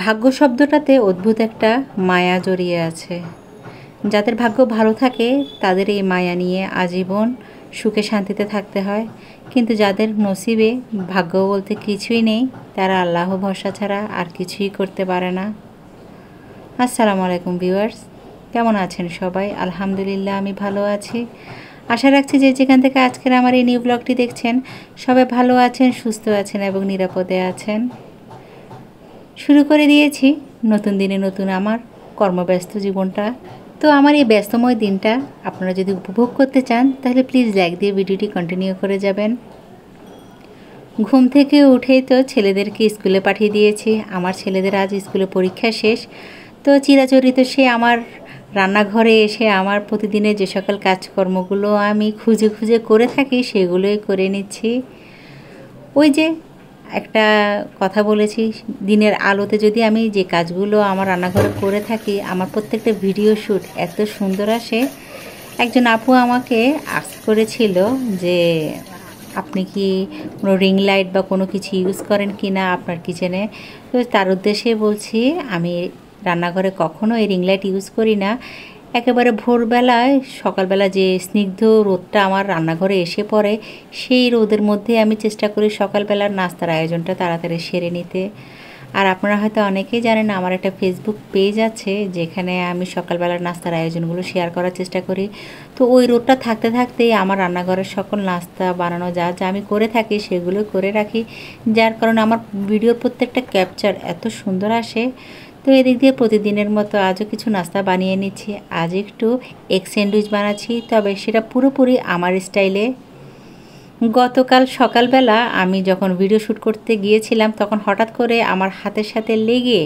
ভাগ্য শব্দটাতে অদ্ভুত একটা মায়া জড়িয়ে আছে। যাদের ভাগ্য ভালো থাকে তাদের এই মায়া নিয়ে আজীবন সুখে শান্তিতে থাকতে হয়, কিন্তু যাদের নসিবে ভাগ্য বলতে কিছুই নেই তারা আল্লাহ ভরসা ছাড়া আর কিছুই করতে পারে না। আসসালামু আলাইকুম ভিউয়ার্স, কেমন আছেন সবাই? আলহামদুলিল্লাহ আমি ভালো আছি। আশা রাখছি যে যেখান থেকে আজকের আমার এই নিউ ব্লগটি দেখছেন সবাই ভালো আছেন, সুস্থ আছেন এবং নিরাপদে আছেন। শুরু করে দিয়েছি নতুন দিনে নতুন আমার কর্মব্যস্ত জীবনটা। তো আমার এই ব্যস্তময় দিনটা আপনারা যদি উপভোগ করতে চান তাহলে প্লিজ লাইক দিয়ে ভিডিওটি কন্টিনিউ করে যাবেন। ঘুম থেকে উঠেই তো ছেলেদেরকে স্কুলে পাঠিয়ে দিয়েছি। আমার ছেলেদের আজ স্কুলে পরীক্ষা শেষ, তো চিরাচরিত সে আমার রান্নাঘরে এসে আমার প্রতিদিনের যে সকল কাজকর্মগুলো আমি খুঁজে খুঁজে করে থাকি সেগুলোই করে নিচ্ছি। ওই যে একটা কথা বলেছি, দিনের আলোতে যদি আমি যে কাজগুলো আমার রান্নাঘরে করে থাকি আমার প্রত্যেকটা ভিডিও শ্যুট এত সুন্দর আসে। একজন আপু আমাকে আস্ক করেছিল যে আপনি কি কোনো রিং লাইট বা কোনো কিছু ইউজ করেন কি না আপনার কিচেনে। তো তার উদ্দেশ্যে বলছি আমি রান্নাঘরে কখনো এই রিং লাইট ইউজ করি না। একেবারে ভোরবেলায় সকালবেলা যে স্নিগ্ধ রোদটা আমার রান্নাঘরে এসে পড়ে সেই রোদের মধ্যে আমি চেষ্টা করি সকালবেলার নাস্তার আয়োজনটা তাড়াতাড়ি সেরে নিতে। আর আপনারা হয়তো অনেকেই জানেন আমার একটা ফেসবুক পেজ আছে যেখানে আমি সকালবেলার নাস্তার আয়োজনগুলো শেয়ার করার চেষ্টা করি। তো ওই রোদটা থাকতে থাকতেই আমার রান্নাঘরের সকল নাস্তা বানানো যা যা আমি করে থাকি সেগুলো করে রাখি, যার কারণে আমার ভিডিওর প্রত্যেকটা ক্যাপচার এত সুন্দর আসে। তো এদিক দিয়ে প্রতিদিনের মতো আজও কিছু নাস্তা বানিয়ে নিচ্ছি। আজ একটু এগ স্যান্ডউইচ বানাচ্ছি, তবে সেটা পুরোপুরি আমার স্টাইলে। গতকাল সকালবেলা আমি যখন ভিডিও শ্যুট করতে গিয়েছিলাম তখন হঠাৎ করে আমার হাতের সাথে লেগে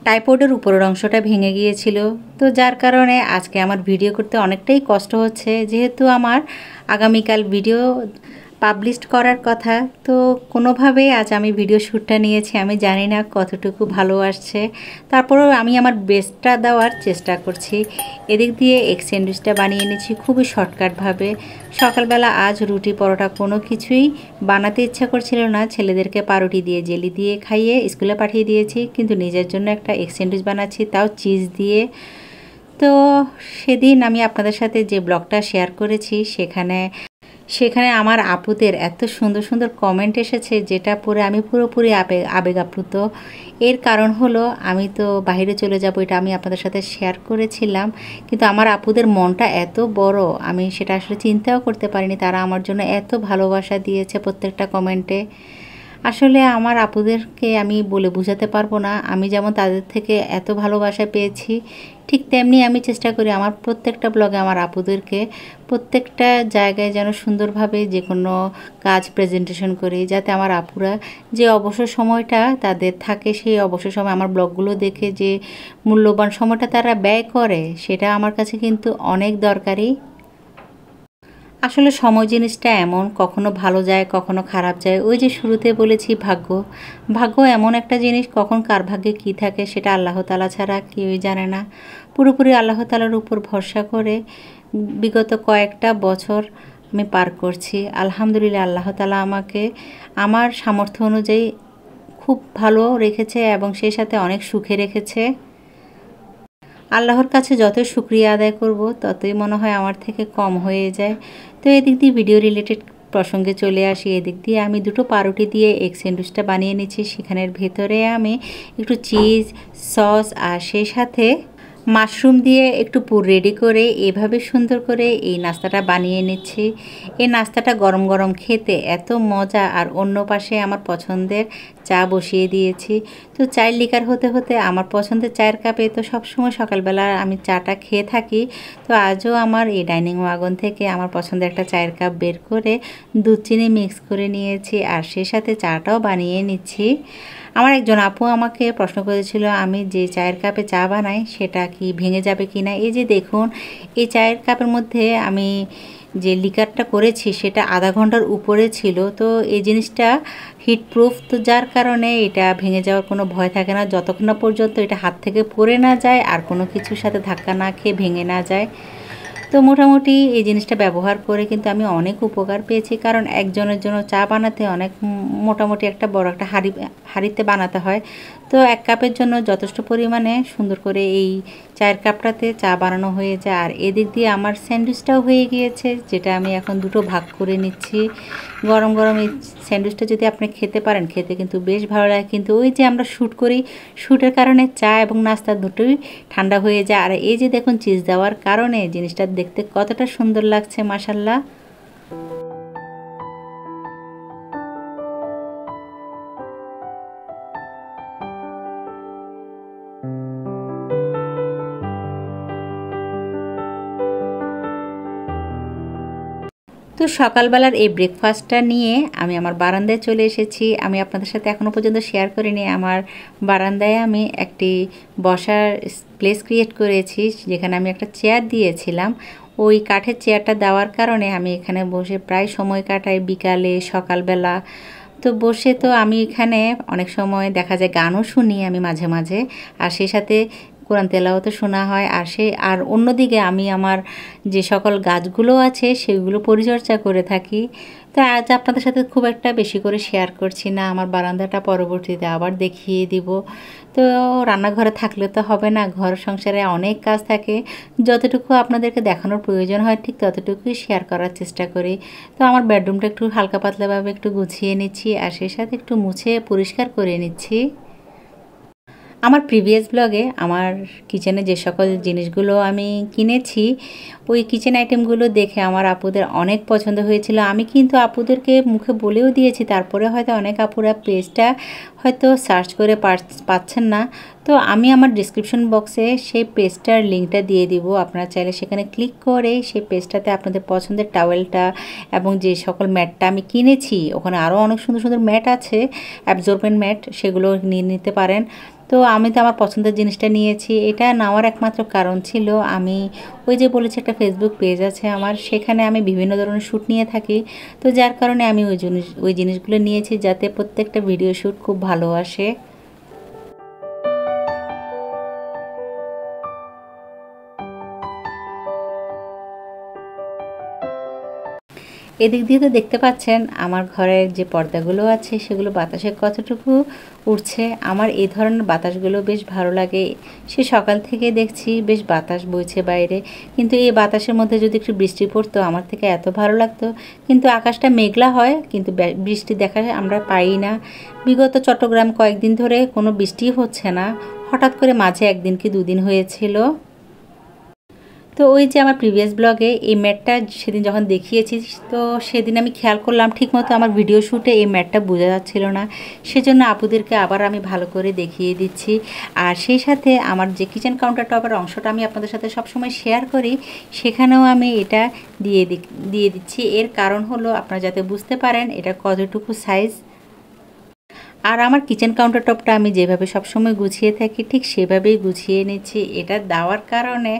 ট্রাইপডের উপরের অংশটা ভেঙে গিয়েছিল। তো যার কারণে আজকে আমার ভিডিও করতে অনেকটাই কষ্ট হচ্ছে, যেহেতু আমার আগামীকাল ভিডিও পাবলিশ করার কথা। তো কোনোভাবেই আজ আমি ভিডিও শ্যুটটা নিয়েছি, আমি জানি না কতটুকু ভালো আসছে, তারপরেও আমি আমার বেস্টটা দেওয়ার চেষ্টা করছি। এদিক দিয়ে এগ স্যান্ডউইচটা বানিয়ে নিচ্ছি খুবই শর্টকাটভাবে। সকালবেলা আজ রুটি পরোটা কোনো কিছুই বানাতে ইচ্ছা করছিল না, ছেলেদেরকে পাউরুটি দিয়ে জেলি দিয়ে খাইয়ে স্কুলে পাঠিয়ে দিয়েছি, কিন্তু নিজের জন্য একটা এগ স্যান্ডউইচ বানাচ্ছি, তাও চিজ দিয়ে। তো সেদিন আমি আপনাদের সাথে যে ব্লগটা শেয়ার করেছি সেখানে আমার আপুদের এত সুন্দর সুন্দর কমেন্ট এসেছে যেটা পড়ে আমি পুরোপুরি আবেগ আপ্লুত। এর কারণ হলো আমি তো বাইরে চলে যাব, এটা আমি আপনাদের সাথে শেয়ার করেছিলাম, কিন্তু আমার আপুদের মনটা এত বড় আমি সেটা আসলে চিন্তাও করতে পারিনি। তারা আমার জন্য এত ভালোবাসা দিয়েছে প্রত্যেকটা কমেন্টে। আসলে আমার আপুদেরকে আমি বলে বোঝাতে পারবো না, আমি যেমন তাদের থেকে এত ভালোবাসা পেয়েছি ঠিক তেমনি আমি চেষ্টা করি আমার প্রত্যেকটা ব্লগে আমার আপুদেরকে প্রত্যেকটা জায়গায় যেন সুন্দরভাবে যে কোনো কাজ প্রেজেন্টেশন করি, যাতে আমার আপুরা যে অবসর সময়টা তাদের থাকে সেই অবসর সময় আমার ব্লগগুলো দেখে যে মূল্যবান সময়টা তারা ব্যয় করে সেটা আমার কাছে কিন্তু অনেক দরকারি। আসলে সময় জিনিসটা এমন, কখনো ভালো যায় কখনো খারাপ যায়। ওই যে শুরুতে বলেছি ভাগ্য এমন একটা জিনিস, কখন কার ভাগ্যে কী থাকে সেটা আল্লাহ তাআলা ছাড়া কেউই জানে না। পুরোপুরি আল্লাহ তাআলার উপর ভরসা করে বিগত কয়েকটা বছর আমি পার করছি। আলহামদুলিল্লাহ আল্লাহ তাআলা আমাকে আমার সামর্থ্য অনুযায়ী খুব ভালো রেখেছে এবং সেই সাথে অনেক সুখে রেখেছে। আল্লাহর কাছে যতই শুকরিয়া আদায় করব ততই মনে হয় আমার থেকে কম হয়ে যায়। তো এদিক দিয়ে ভিডিও রিলেটেড প্রসঙ্গে চলে আসি। এদিক দিয়ে আমি দুটো পাউরুটি দিয়ে এগ স্যান্ডউইচটা বানিয়ে নিচ্ছি। সেখানের ভেতরে আমি একটু চিজ সস আর সেই সাথে মাশরুম দিয়ে একটু পুর রেডি করে এভাবে সুন্দর করে এই নাস্তাটা বানিয়ে নিচ্ছি। এই নাস্তাটা গরম গরম খেতে এত মজা। আর অন্য পাশে আমার পছন্দের চা বসিয়ে দিয়েছি। তো চায়ের লিকার হতে হতে আমার পছন্দের চায়ের কাপে তো সবসময় সকালবেলা আমি চাটা খেয়ে থাকি। তো আজও আমার এই ডাইনিং ওয়াগন থেকে আমার পছন্দের একটা চায়ের কাপ বের করে দুধ চিনি মিক্স করে নিয়েছি আর সেই সাথে চাটাও বানিয়ে নিচ্ছি। আমার একজন আপু আমাকে প্রশ্ন করেছিল আমি যে চায়ের কাপে চা বানাই সেটা কি ভেঙে যাবে কি না। এই যে দেখুন এই চায়ের কাপের মধ্যে আমি যে লিকারটা করেছি সেটা আধা ঘন্টার উপরে ছিল। তো এই জিনিসটা হিট প্রুফ, তো যার কারণে এটা ভেঙে যাওয়ার কোনো ভয় থাকে না যতক্ষণ না পর্যন্ত এটা হাত থেকে পড়ে না যায় আর কোনো কিছুর সাথে ধাক্কা না খেয়ে ভেঙে না যায়। তো মোটামুটি এই জিনিসটা ব্যবহার করে কিন্তু আমি অনেক উপকার পেয়েছি, কারণ একজনের জন্য চা বানাতে অনেক মোটামুটি একটা বড় একটা হাঁড়িতে বানাতে হয়। তো 1 কাপের জন্য যথেষ্ট পরিমাণে সুন্দর করে এই চায়ের কাপটাতে চা বানানো হয়ে যায়। আর এদিক দিয়ে আমার স্যান্ডউইচটাও হয়ে গিয়েছে, যেটা আমি এখন দুটো ভাগ করে নিচ্ছি। গরম গরম এই স্যান্ডউইচটা যদি আপনি খেতে পারেন, খেতে কিন্তু বেশ ভালো লাগে। কিন্তু ওই যে আমরা শ্যুট করি, শ্যুটের কারণে চা এবং নাস্তা দুটোই ঠান্ডা হয়ে যায়। আর এই যে দেখুন চিজ দেওয়ার কারণে জিনিসটা দেখতে কতটা সুন্দর লাগছে মাশাআল্লাহ। তো সকালবেলার এই ব্রেকফাস্টটা নিয়ে আমি আমার বারান্দায় চলে এসেছি। আমি আপনাদের সাথে এখনও পর্যন্ত শেয়ার করিনি, আমার বারান্দায় আমি একটি বসার প্লেস ক্রিয়েট করেছি, যেখানে আমি একটা চেয়ার দিয়েছিলাম। ওই কাঠের চেয়ারটা দেওয়ার কারণে আমি এখানে বসে প্রায় সময় কাটাই, বিকালে সকালবেলা। তো বসে তো আমি এখানে অনেক সময় দেখা যায় গানও শুনি আমি মাঝে মাঝে, আর সেই সাথে কোরআন তেলাওয়াতও শোনা হয়। আর অন্যদিকে আমি আমার যে সকল গাছগুলো আছে সেগুলো পরিচর্যা করে থাকি। তো আজ আপনাদের সাথে খুব একটা বেশি করে শেয়ার করছি না, আমার বারান্দাটা পরবর্তীতে আবার দেখিয়ে দিব। তো রান্নাঘরে থাকলে তো হবে না, ঘর সংসারে অনেক কাজ থাকে, যতটুকু আপনাদেরকে দেখানোর প্রয়োজন হয় ঠিক ততটুকুই শেয়ার করার চেষ্টা করি। তো আমার বেডরুমটা একটু হালকা পাতলাভাবে একটু গুছিয়ে নিচ্ছি, আর সেই সাথে একটু মুছে পরিষ্কার করে নিচ্ছি। আমার প্রিভিয়াস ব্লগে আমার কিচেনে যে সকল জিনিসগুলো আমি কিনেছি, ওই কিচেন আইটেমগুলো দেখে আমার আপুদের অনেক পছন্দ হয়েছিল। আমি কিন্তু আপুদেরকে মুখে বলেও দিয়েছি, তারপরে হয়তো অনেক আপুরা পেজটা হয়তো সার্চ করে পাচ্ছেন না। তো আমি আমার ডিসক্রিপশন বক্সে সেই পেজটার লিঙ্কটা দিয়ে দিব, আপনারা চাইলে সেখানে ক্লিক করে সেই পেজটাতে আপনাদের পছন্দের টাওয়েলটা এবং যে সকল ম্যাটটা আমি কিনেছি, ওখানে আরও অনেক সুন্দর সুন্দর ম্যাট আছে, অ্যাবজর্বেন্ট ম্যাট, সেগুলো নিয়ে নিতে পারেন। তো আমি তো আমার পছন্দের জিনিসটা নিয়েছি। এটা নেওয়ার একমাত্র কারণ ছিল, আমি ওই যে বলেছি একটা ফেসবুক পেজ আছে আমার, সেখানে আমি বিভিন্ন ধরনের শ্যুট নিয়ে থাকি। তো যার কারণে আমি ওই জিনিসগুলো নিয়েছি, যাতে প্রত্যেকটা ভিডিও শ্যুট খুব ভালো আসে। এদিক দিয়ে তো দেখতে পাচ্ছেন আমার ঘরের যে পর্দাগুলো আছে সেগুলো বাতাসে কতটুকু উঠছে। আমার এই ধরনের বাতাসগুলো বেশ ভালো লাগে। সে সকাল থেকে দেখছি বেশ বাতাস বইছে বাইরে, কিন্তু এই বাতাসের মধ্যে যদি একটু বৃষ্টি পড়তো আমার থেকে এত ভালো লাগতো। কিন্তু আকাশটা মেঘলা হয়, কিন্তু বৃষ্টি দেখা আমরা পাই না। বিগত চট্টগ্রাম কয়েকদিন ধরে কোনো বৃষ্টি হচ্ছে না, হঠাৎ করে মাঝে একদিন কি দুদিন হয়েছিল। তো ওই যে আমার প্রিভিয়াস ব্লগে এই ম্যাটটা সেদিন যখন দেখিয়েছি, তো সেদিন আমি খেয়াল করলাম ঠিকমতো আমার ভিডিও শ্যুটে এই ম্যাটটা বোঝা যাচ্ছিল না, সেজন্য আপুদেরকে আবার আমি ভালো করে দেখিয়ে দিচ্ছি। আর সেই সাথে আমার যে কিচেন কাউন্টার টপের অংশটা আমি আপনাদের সাথে সবসময় শেয়ার করি, সেখানেও আমি এটা দিয়ে দিচ্ছি। এর কারণ হলো আপনারা যাতে বুঝতে পারেন এটা কতটুকু সাইজ। আর আমার কিচেন কাউন্টার টপটা আমি যেভাবে সবসময় গুছিয়ে থাকি ঠিক সেভাবেই গুছিয়ে নিচ্ছি। এটা দেওয়ার কারণে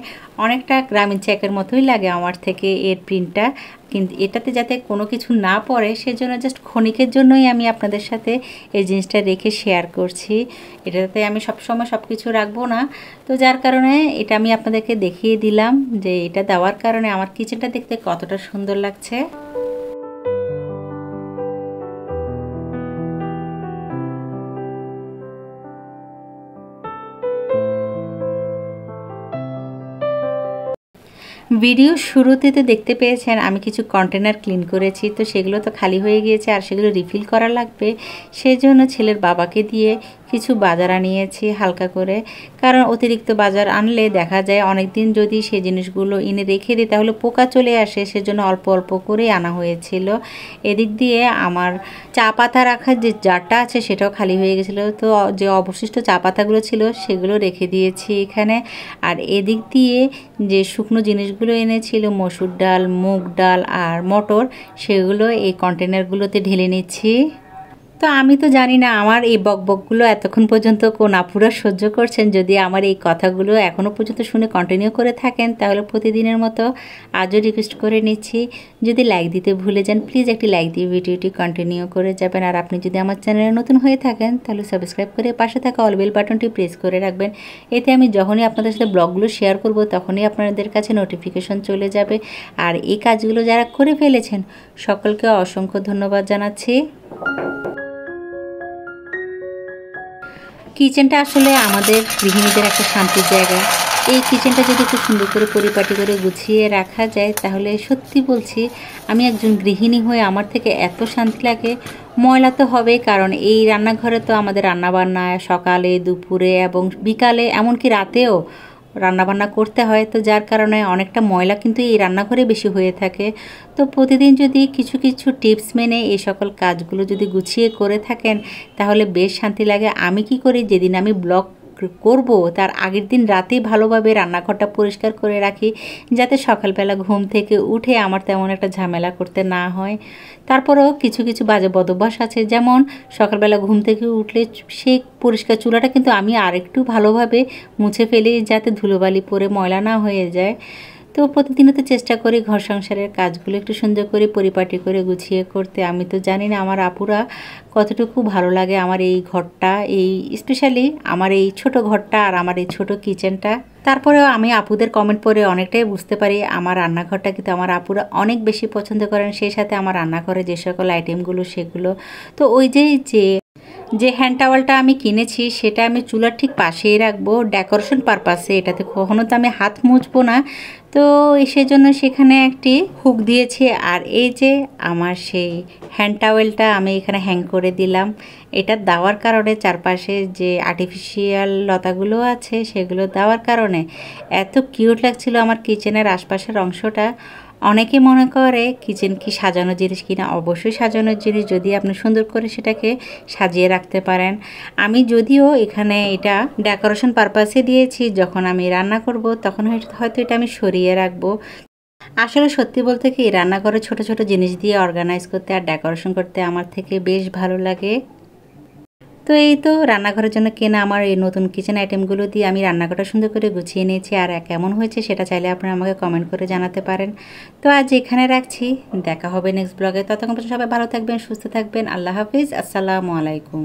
অনেকটা গ্রামীণ চেকের মতোই লাগে আমার থেকে এর প্রিন্টটা, কিন্তু এটাতে যাতে কোনো কিছু না পড়ে সেজন্য জাস্ট ক্ষণিকের জন্যই আমি আপনাদের সাথে এই জিনিসটা রেখে শেয়ার করছি। এটাতে আমি সবসময় সব কিছু রাখবো না, তো যার কারণে এটা আমি আপনাদেরকে দেখিয়ে দিলাম যে এটা দেওয়ার কারণে আমার কিচেনটা দেখতে কতটা সুন্দর লাগছে। ভিডিও শুরুতে তো দেখতে পেয়েছেন আমি কিছু কন্টেনার ক্লিন করেছি, তো সেগুলো তো খালি হয়ে গিয়েছে আর সেগুলো রিফিল করা লাগবে। সেই জন্য ছেলের বাবাকে দিয়ে কিছু বাজার আনিয়েছি হালকা করে, কারণ অতিরিক্ত বাজার আনলে দেখা যায় অনেক দিন যদি সেই জিনিসগুলো এনে রেখে দিই তাহলে পোকা চলে আসে, সেজন্য অল্প অল্প করে আনা হয়েছিল। এদিক দিয়ে আমার চা পাতা রাখার যে জারটা আছে সেটাও খালি হয়ে গেছিলো, তো যে অবশিষ্ট চা পাতাগুলো ছিল সেগুলো রেখে দিয়েছি এখানে। আর এদিক দিয়ে যে শুকনো জিনিসগুলো এনেছিল মসুর ডাল, মুগ ডাল আর মটর, সেগুলো এই কন্টেনারগুলোতে ঢেলে নিচ্ছি। তো আমি তো জানি না আমার এই বকবকগুলো এতক্ষণ পর্যন্ত কোন আপুরা সহ্য করছেন। যদি আমার এই কথাগুলো এখনও পর্যন্ত শুনে কন্টিনিউ করে থাকেন তাহলে প্রতিদিনের মতো আজও রিকোয়েস্ট করে নিচ্ছি, যদি লাইক দিতে ভুলে যান প্লিজ একটি লাইক দিয়ে ভিডিওটি কন্টিনিউ করে যাবেন। আর আপনি যদি আমার চ্যানেলে নতুন হয়ে থাকেন তাহলে সাবস্ক্রাইব করে পাশে থাকা অল বেল বাটনটি প্রেস করে রাখবেন। এতে আমি যখনই আপনাদের সাথে ব্লগগুলো শেয়ার করব তখনই আপনাদের কাছে নোটিফিকেশন চলে যাবে। আর এই কাজগুলো যারা করে ফেলেছেন সকলকে অসংখ্য ধন্যবাদ জানাচ্ছি। কিচেনটা আসলে আমাদের গৃহিণীদের একটা শান্তির জায়গা। এই কিচেনটা যদি খুব সুন্দর করে পরিপাটি করে গুছিয়ে রাখা যায়, তাহলে সত্যি বলছি, আমি একজন গৃহিণী হয়ে আমার থেকে এত শান্তি লাগে। ময়লা তো হবে, কারণ এই রান্নাঘরে তো আমাদের রান্নাবান্না সকালে, দুপুরে এবং বিকালে, এমনকি রাতেও রান্নাবান্না করতে হয়। তো যার কারণে অনেকটা ময়লা কিন্তু এই রান্নাঘরে বেশি হয়ে থাকে। তো প্রতিদিন যদি কিছু কিছু টিপস মেনে এই সকল কাজগুলো যদি গুছিয়ে করে থাকেন, তাহলে বেশ শান্তি লাগে। আমি কি করি, যেদিন আমি ব্লগ করব তার আগের দিন রাতেই ভালোভাবে রান্নাঘরটা পরিষ্কার করে রাখি, যাতে সকালবেলা ঘুম থেকে উঠে আমার তেমন একটা ঝামেলা করতে না হয়। তারপরেও কিছু কিছু বাজে বদভ্যাস আছে, যেমন সকালবেলা ঘুম থেকে উঠলে সেই পরিষ্কার চুলাটা কিন্তু আমি আরেকটু ভালোভাবে মুছে ফেলি, যাতে ধুলোবালি পরে ময়লা না হয়ে যায়। তো প্রতিদিনও তো চেষ্টা করি ঘর সংসারের কাজগুলো একটু সুন্দর করে পরিপাটি করে গুছিয়ে করতে। আমি তো জানি না আমার আপুরা কতটুকু ভালো লাগে আমার এই ঘরটা, এই স্পেশালি আমার এই ছোট ঘরটা আর আমার এই ছোট কিচেনটা। তারপরেও আমি আপুদের কমেন্ট পড়ে অনেকটাই বুঝতে পারি আমার রান্নাঘরটা কিন্তু আমার আপুরা অনেক বেশি পছন্দ করেন। সেই সাথে আমার রান্নাঘরে যে সকল আইটেমগুলো সেগুলো তো ওই যে হ্যান্ড টাওয়ালটা আমি কিনেছি, সেটা আমি চুলার ঠিক পাশেই রাখবো ডেকোরেশন পারপাসে। এটাতে কখনো তো আমি হাত মুছবো না, তো সেজন্য সেখানে একটি হুক দিয়েছি। আর এই যে আমার সেই হ্যান্ড টাওয়েলটা আমি এখানে হ্যাং করে দিলাম। এটা দেওয়ার কারণে চারপাশে যে আর্টিফিশিয়াল লতাগুলো আছে সেগুলো দেওয়ার কারণে এত কিউট লাগছিল আমার কিচেনের আশপাশের অংশটা। অনেকে মনে করে কিচেন কি সাজানো জিনিস কিনা, অবশ্যই সাজানোর জিনিস, যদি আপনি সুন্দর করে সেটাকে সাজিয়ে রাখতে পারেন। আমি যদিও এখানে এটা ডেকোরেশন পারপাসে দিয়েছি, যখন আমি রান্না করব তখন হয়তো এটা আমি সরিয়ে রাখবো। আসলে সত্যি বলতে কি, রান্নাঘরে ছোট ছোট জিনিস দিয়ে অর্গানাইজ করতে আর ডেকোরেশন করতে আমার থেকে বেশ ভালো লাগে। তো এই তো রান্নাঘরের জন্য কেনা আমার এই নতুন কিচেন আইটেমগুলো দিয়ে আমি রান্নাঘরটা সুন্দর করে গুছিয়ে নিয়েছি। আর কেমন হয়েছে সেটা চাইলে আপনারা আমাকে কমেন্ট করে জানাতে পারেন। তো আজ এখানে রাখছি, দেখা হবে নেক্সট ব্লগে। ততক্ষণ পর্যন্ত সবাই ভালো থাকবেন, সুস্থ থাকবেন। আল্লাহ হাফিজ, আসসালামু আলাইকুম।